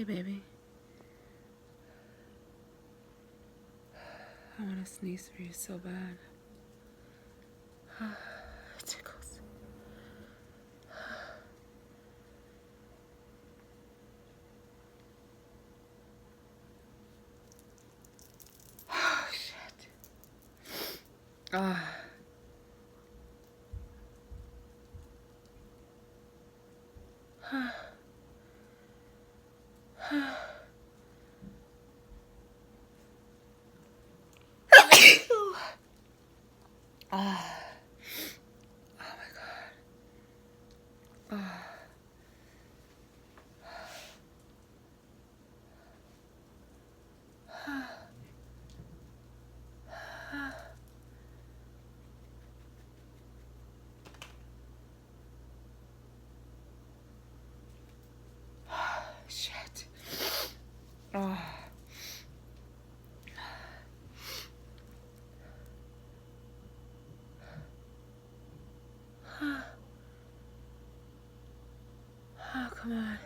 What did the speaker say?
Okay, baby. I want to sneeze for you so bad. It tickles. Oh, shit. Ah. Ah. Oh my god. Ah. Shit. Oh. Oh, come on.